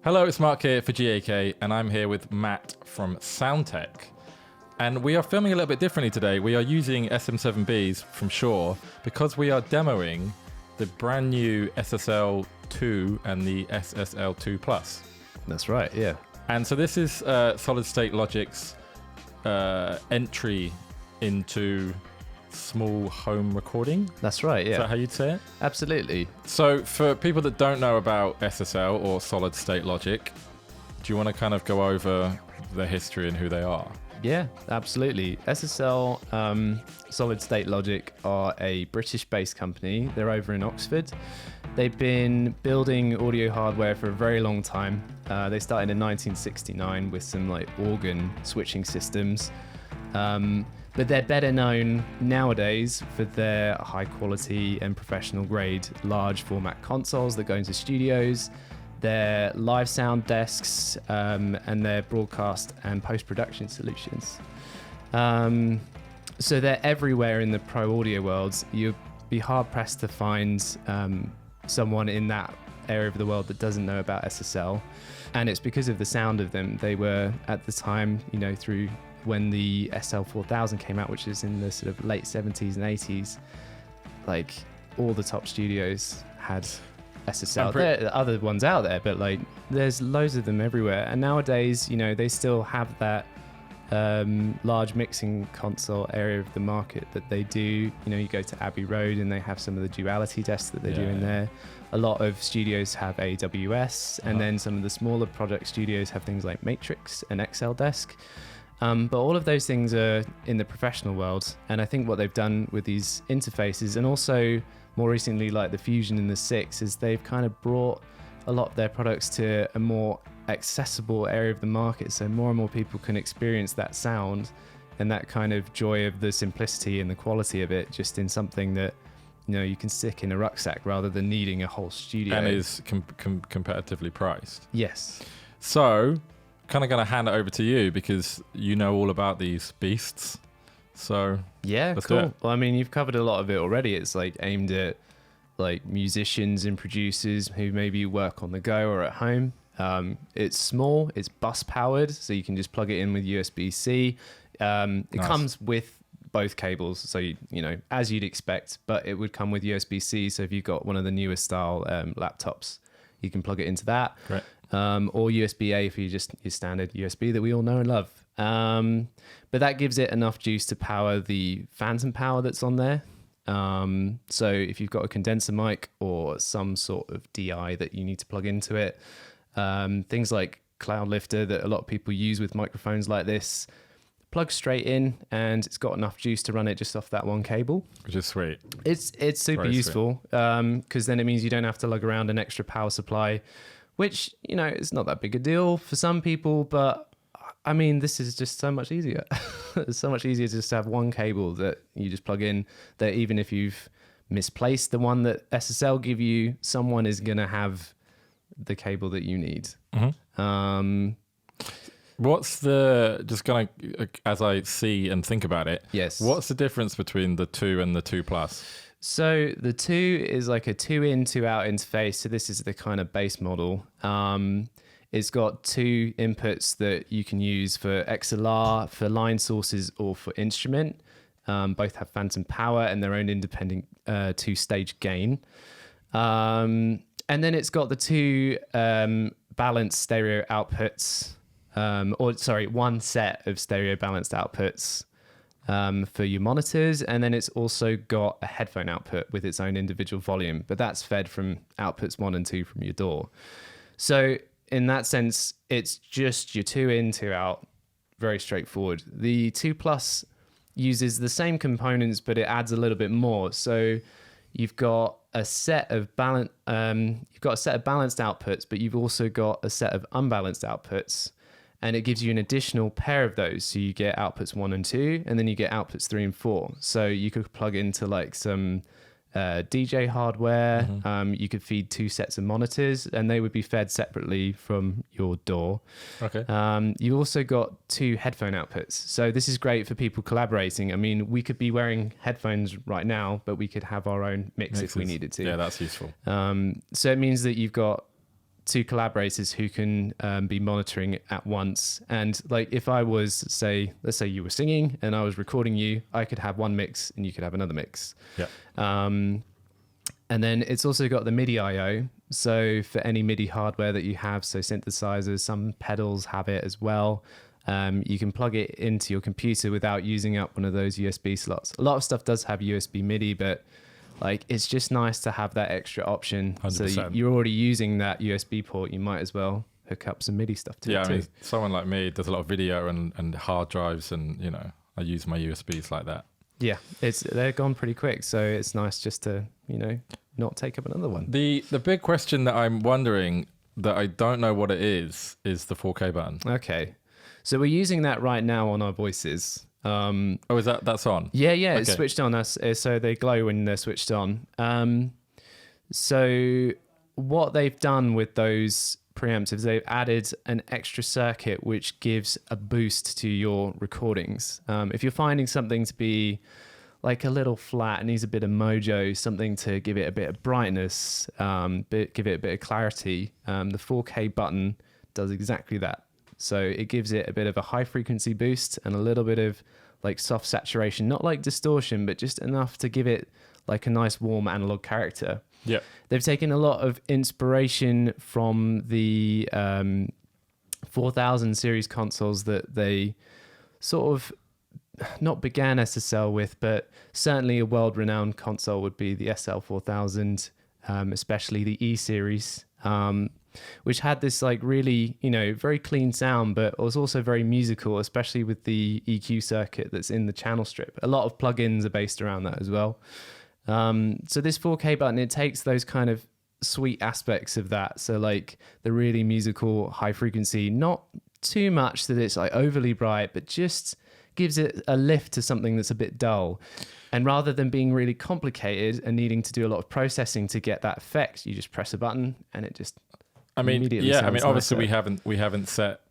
Hello, it's Mark here for GAK, and I'm here with Matt from Soundtech. And we are filming a little bit differently today. We are using SM7Bs from Shure because we are demoing the brand new SSL2 and the SSL2 Plus. That's right, yeah. And so this is Solid State Logic's entry into small home recording. That's right, yeah. Is that how you'd say it? Absolutely. So for people that don't know about SSL or Solid State Logic, do you want to kind of go over their history and who they are? Yeah, absolutely. SSL, Solid State Logic, are a British-based company. They're over in Oxford. They've been building audio hardware for a very long time. They started in 1969 with some like organ switching systems. But they're better known nowadays for their high quality and professional grade large format consoles that go into studios, their live sound desks, and their broadcast and post-production solutions. So they're everywhere in the pro audio world. You'd be hard pressed to find someone in that area of the world that doesn't know about SSL. And it's because of the sound of them. They were at the time, through when the SL4000 came out, which is in the sort of late 70s and 80s, like all the top studios had SSL. There are other ones out there, but like there's loads of them everywhere. And nowadays, they still have that large mixing console area of the market that they do. You go to Abbey Road and they have some of the duality desks that they do in there. A lot of studios have AWS, and then some of the smaller project studios have things like Matrix and XL Desk. But all of those things are in the professional world. And I think what they've done with these interfaces, and also more recently like the Fusion and the 6, is they've kind of brought a lot of their products to a more accessible area of the market. So more and more people can experience that sound and that kind of joy of the simplicity and the quality of it just in something that you can stick in a rucksack rather than needing a whole studio. And is competitively priced. Yes. So kind of going to hand it over to you because you know all about these beasts. So yeah, let's cool. do it. Well, I mean, you've covered a lot of it already. It's like aimed at like musicians and producers who maybe work on the go or at home. It's small, it's bus powered, so you can just plug it in with USB-C. It comes with both cables, so as you'd expect, but it would come with USB-C. So if you've got one of the newer style laptops, you can plug it into that. Great. Or USB-A for your standard USB that we all know and love. But that gives it enough juice to power the phantom power that's on there. So if you've got a condenser mic or some sort of DI that you need to plug into it, things like Cloud Lifter that a lot of people use with microphones like this, plug straight in, and it's got enough juice to run it just off that one cable. Which is sweet. It's super Very useful because then it means you don't have to lug around an extra power supply, which, is not that big a deal for some people, but I mean, this is just so much easier. It's so much easier to just have one cable that you just plug in, that even if you've misplaced the one that SSL give you, someone is going to have the cable that you need. Mm-hmm. What's just kind of, as I see and think about it, yes. What's the difference between the 2 and the 2 Plus? So the 2 is like a 2 in, 2 out interface. So this is the kind of base model. It's got 2 inputs that you can use for XLR, for line sources, or for instrument. Both have phantom power and their own independent 2-stage gain. And then it's got the 2 balanced stereo outputs, one set of stereo balanced outputs for your monitors. And then it's also got a headphone output with its own individual volume, but that's fed from outputs 1 and 2 from your DAW. So in that sense, it's just your 2 in, 2 out, very straightforward. The 2 Plus uses the same components, but it adds a little bit more. So you've got a set of balanced outputs, but you've also got a set of unbalanced outputs, and it gives you an additional pair of those. So you get outputs 1 and 2, and then you get outputs 3 and 4. So you could plug into like some DJ hardware. Mm-hmm. You could feed 2 sets of monitors, and they would be fed separately from your DAW. Okay. You also got 2 headphone outputs. So this is great for people collaborating. I mean, we could be wearing headphones right now, but we could have our own mixes if we needed to. Yeah, that's useful. So it means that you've got two collaborators who can be monitoring it at once. And like if I was, let's say you were singing and I was recording you, I could have one mix and you could have another mix. Yeah. And then it's also got the MIDI I/O. So for any MIDI hardware that you have, so synthesizers, some pedals have it as well. You can plug it into your computer without using up one of those USB slots. A lot of stuff does have USB MIDI, but like it's just nice to have that extra option. 100%. So you're already using that USB port, you might as well hook up some MIDI stuff to it too. I mean, someone like me does a lot of video and hard drives, and I use my USBs like that. Yeah, they're gone pretty quick, so it's nice just to not take up another one. The big question that I'm wondering that I don't know what it is the 4K button. Okay, so we're using that right now on our voices. Is that's on? Yeah, Okay. it's switched on. So they glow when they're switched on. So what they've done with those preamps is they've added an extra circuit which gives a boost to your recordings. If you're finding something to be like a little flat, it needs a bit of mojo, something to give it a bit of brightness, give it a bit of clarity, the 4K button does exactly that. So it gives it a bit of a high frequency boost and a little bit of like soft saturation, not like distortion, but just enough to give it like a nice warm analog character. Yeah. They've taken a lot of inspiration from the 4000 series consoles that they sort of not began SSL with, but certainly a world-renowned console would be the SL4000, especially the E series, which had this like really, very clean sound, but was also very musical, especially with the EQ circuit that's in the channel strip. A lot of plugins are based around that as well. So this 4K button, it takes those kind of sweet aspects of that. So like the really musical high frequency, not too much that it's like overly bright, but just gives it a lift to something that's a bit dull. And rather than being really complicated and needing to do a lot of processing to get that effect, you just press a button and it just immediately sounds obviously nicer. we haven't set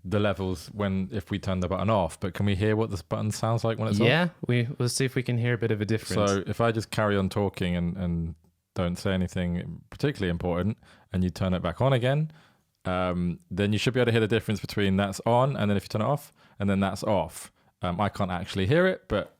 the levels if we turn the button off, but can we hear what this button sounds like when it's off? Yeah, we'll see if we can hear a bit of a difference. So if I just carry on talking and don't say anything particularly important and you turn it back on again, then you should be able to hear the difference between that's on and then if you turn it off and then that's off. I can't actually hear it, but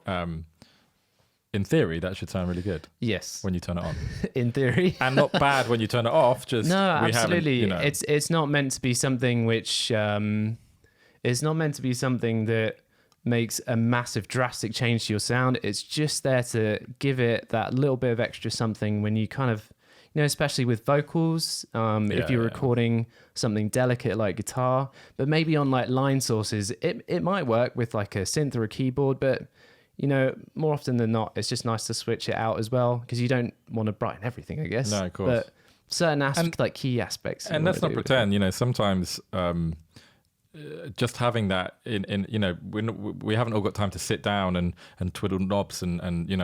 in theory, that should sound really good. Yes. When you turn it on. In theory. And not bad when you turn it off. Just no, absolutely. Haven't, It's not meant to be something which it's not meant to be something that makes a massive drastic change to your sound. It's just there to give it that little bit of extra something when you kind of, especially with vocals, if you're recording something delicate like guitar, but maybe on like line sources, it might work with like a synth or a keyboard, but more often than not, it's just nice to switch it out as well because you don't want to brighten everything, I guess. No, of course. But certain aspects, like key aspects. And let's not pretend, sometimes just having that we haven't all got time to sit down and twiddle knobs and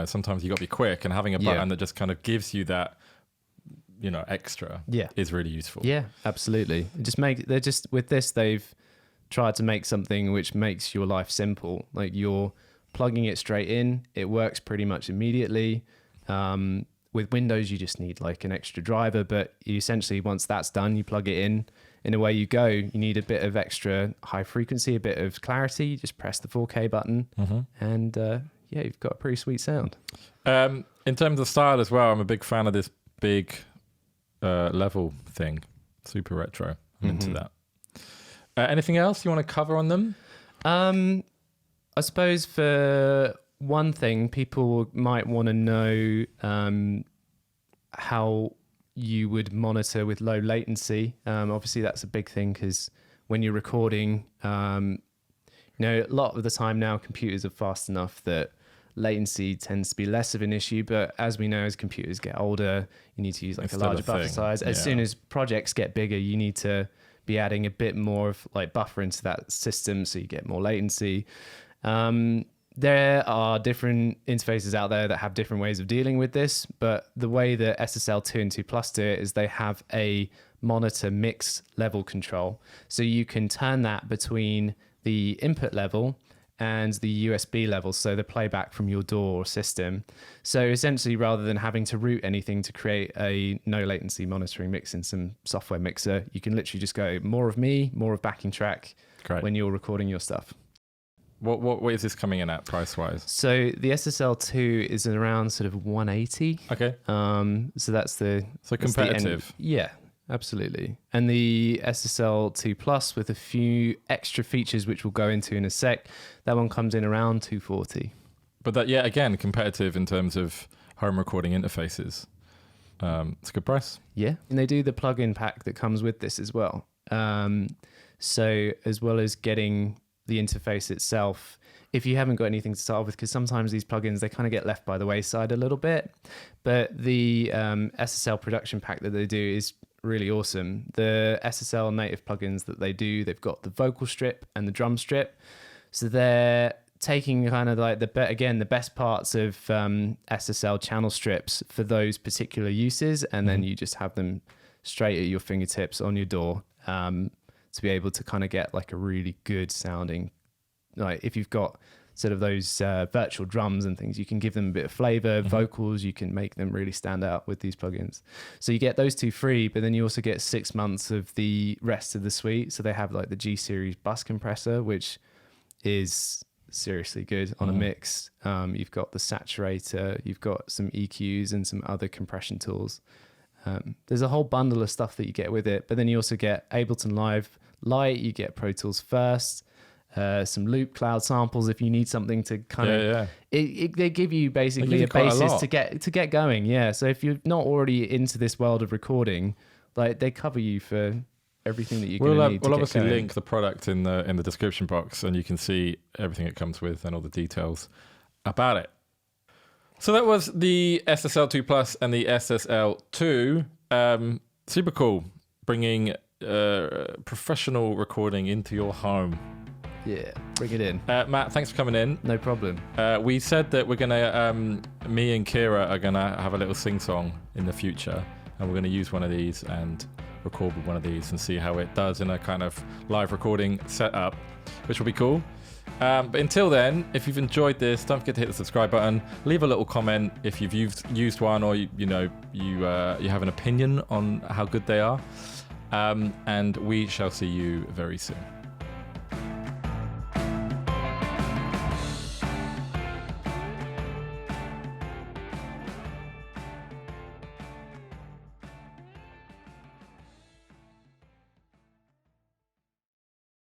sometimes you got to be quick, and having a button that just kind of gives you that extra is really useful. Yeah, absolutely. With this, they've tried to make something which makes your life simple. Like you're plugging it straight in, it works pretty much immediately. With Windows, you just need like an extra driver, but you essentially, once that's done, you plug it in away you go. You need a bit of extra high frequency, a bit of clarity, you just press the 4K button and you've got a pretty sweet sound. In terms of style as well, I'm a big fan of this big level thing, super retro. I'm into that. Anything else you want to cover on them? I suppose for one thing, people might want to know how you would monitor with low latency. Obviously, that's a big thing because when you're recording, a lot of the time now computers are fast enough that latency tends to be less of an issue. But as we know, as computers get older, you need to use like a larger buffer size. As soon as projects get bigger, you need to be adding a bit more of like buffer into that system so you get more latency. There are different interfaces out there that have different ways of dealing with this, but the way that SSL2 and 2 Plus do it is they have a monitor mix level control. So you can turn that between the input level and the USB level, so the playback from your DAW system. So essentially, rather than having to route anything to create a no latency monitoring mix in some software mixer, you can literally just go more of me, more of backing track. Great. When you're recording your stuff. What is this coming in at price-wise? So the SSL2 is around sort of 180. Okay. So that's the... So competitive. Yeah, absolutely. And the SSL2 Plus with a few extra features, which we'll go into in a sec, that one comes in around 240. But that, yeah, again, competitive in terms of home recording interfaces. It's a good price. Yeah. And they do the plugin pack that comes with this as well. So as well as getting the interface itself, if you haven't got anything to start with, because sometimes these plugins, they kind of get left by the wayside a little bit, but the SSL production pack that they do is really awesome. The SSL native plugins that they do, they've got the vocal strip and the drum strip. So they're taking kind of like the best parts of SSL channel strips for those particular uses, and then you just have them straight at your fingertips on your DAW. To be able to kind of get like a really good sounding, like if you've got sort of those virtual drums and things, you can give them a bit of flavor. Vocals, you can make them really stand out with these plugins. So you get those two free, but then you also get 6 months of the rest of the suite. So they have like the G series bus compressor, which is seriously good on a mix. You've got the saturator, you've got some EQs and some other compression tools. There's a whole bundle of stuff that you get with it, but then you also get Ableton Live Lite, you get Pro Tools First, some Loop Cloud samples if you need something to kind of. They give you basically a basis to get going. Yeah, so if you're not already into this world of recording, like they cover you for everything that you're going to need. We'll obviously link the product in the description box, and you can see everything it comes with and all the details about it. So that was the SSL2 Plus and the SSL2. Super cool, bringing professional recording into your home. Yeah, bring it in. Matt, thanks for coming in. No problem. We said that we're going to, me and Kira are going to have a little sing-song in the future, and we're going to use one of these and record with one of these and see how it does in a kind of live recording setup, which will be cool. But until then, if you've enjoyed this, don't forget to hit the subscribe button. Leave a little comment if you've used one, or you have an opinion on how good they are. And we shall see you very soon.